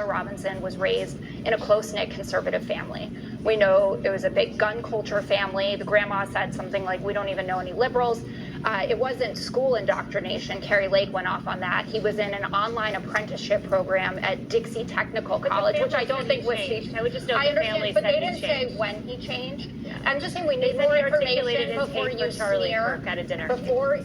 Robinson was raised in a close-knit conservative family. We know it was a big gun culture family. The grandma said something like, we don't even know any liberals. It wasn't school indoctrination. Kerry Lake went off on that. He was in an online apprenticeship program at Dixie Technical College, which I don't think was changed. I would just know I the understand, family but said they he didn't changed. say when he changed. Yeah. I'm just saying we need They more articulated information his before hate you for Charlie smear. Kirk at a dinner. Before you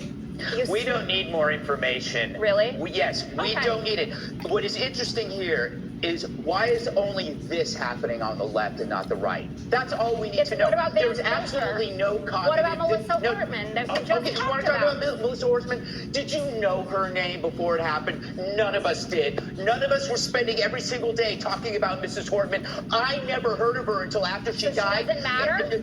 We don't need more information. Really? Yes, we Okay. don't need it. What is interesting here is why is only this happening on the left and not the right? That's all we need to know. What about There's Van absolutely no cognitive... What about Melissa Hortman that we just okay, you want talked to talk about? about Melissa Hortman? Did you know her name before it happened? None of us did. None of us were spending every single day talking about Mrs. Hortman. I never heard of her until after she died. She doesn't matter?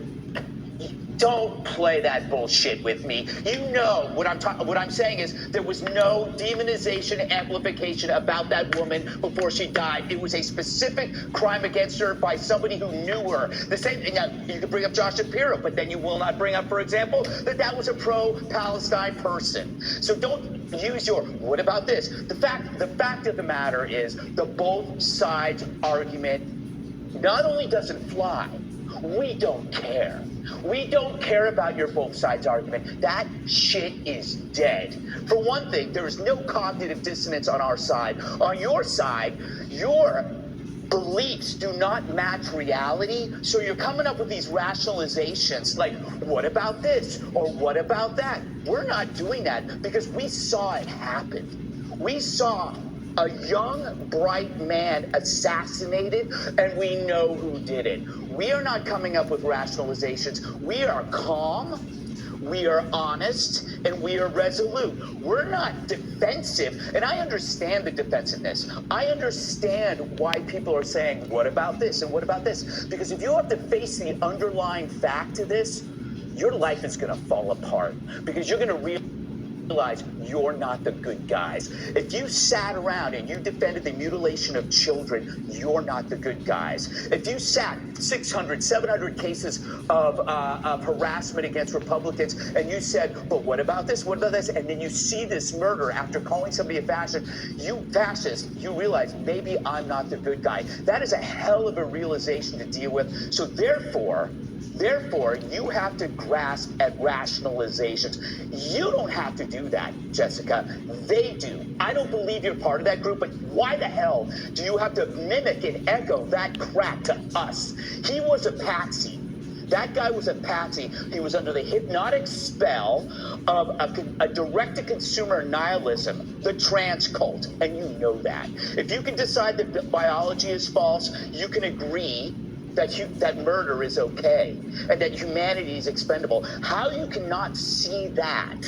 Don't play that bullshit with me. You know what I'm saying is there was no demonization, amplification about that woman before she died. It was a specific crime against her by somebody who knew her. The same. Now you can bring up Josh Shapiro, but then you will not bring up, for example, that was a pro-Palestine person. So don't use your what about this? The fact of the matter is the both sides argument not only doesn't fly. We don't care. We don't care about your both sides argument. That shit is dead. For one thing, there is no cognitive dissonance on our side. On your side, your beliefs do not match reality, so you're coming up with these rationalizations like, what about this or what about that? We're not doing that because we saw it happen. We saw a young, bright man assassinated, and we know who did it. We are not coming up with rationalizations. We are calm, we are honest, and we are resolute. We're not defensive, and I understand the defensiveness. I understand why people are saying, what about this and what about this? Because if you have to face the underlying fact to this, your life is gonna fall apart because you're gonna realize you're not the good guys. If you sat around and you defended the mutilation of children, you're not the good guys. If you sat 600, 700 cases of harassment against Republicans and you said, but what about this, what about this? And then you see this murder after calling somebody a fascist, you realize maybe I'm not the good guy. That is a hell of a realization to deal with. So therefore, you have to grasp at rationalizations. You don't have to do that, Jessica. They do. I don't believe you're part of that group, but why the hell do you have to mimic and echo that crap to us? He was a patsy. That guy was a patsy. He was under the hypnotic spell of a direct-to-consumer nihilism, the trans cult, and you know that. If you can decide that biology is false, you can agree that murder is okay and that humanity is expendable. How you cannot see that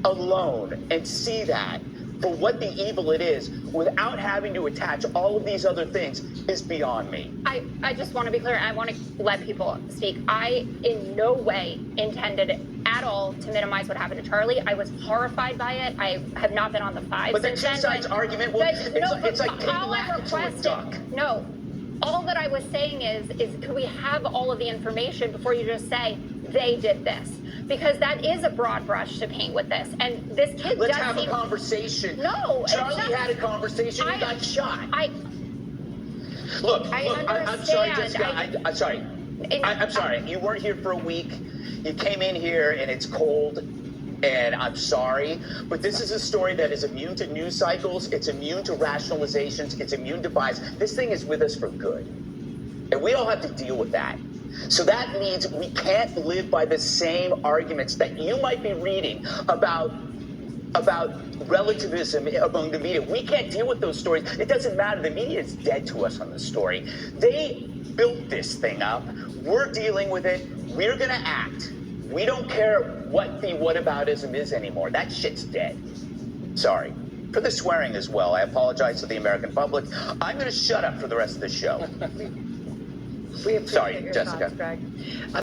alone and see that for what the evil it is without having to attach all of these other things is beyond me. I just want to be clear. I want to let people speak. I in no way intended at all to minimize what happened to Charlie. I was horrified by it. I have not been on the five but since the two sides argument, well, it's like taking Latin to a duck. No. All that I was saying is could we have all of the information before you just say they did this? Because that is a broad brush to paint with this. And this kid Let's have a conversation. No. Charlie had a conversation. He got shot. Look, I'm sorry, Jessica. I'm sorry. I'm sorry. You weren't here for a week. You came in here and it's cold. And I'm sorry, but this is a story that is immune to news cycles. It's immune to rationalizations. It's immune to bias. This thing is with us for good. And we all have to deal with that. So that means we can't live by the same arguments that you might be reading about relativism among the media. We can't deal with those stories. It doesn't matter. The media is dead to us on this story. They built this thing up. We're dealing with it. We're going to act. We don't care what the whataboutism is anymore. That shit's dead. Sorry. For the swearing as well. I apologize to the American public. I'm going to shut up for the rest of the show. We appreciate Sorry, your Jessica. thoughts, Greg.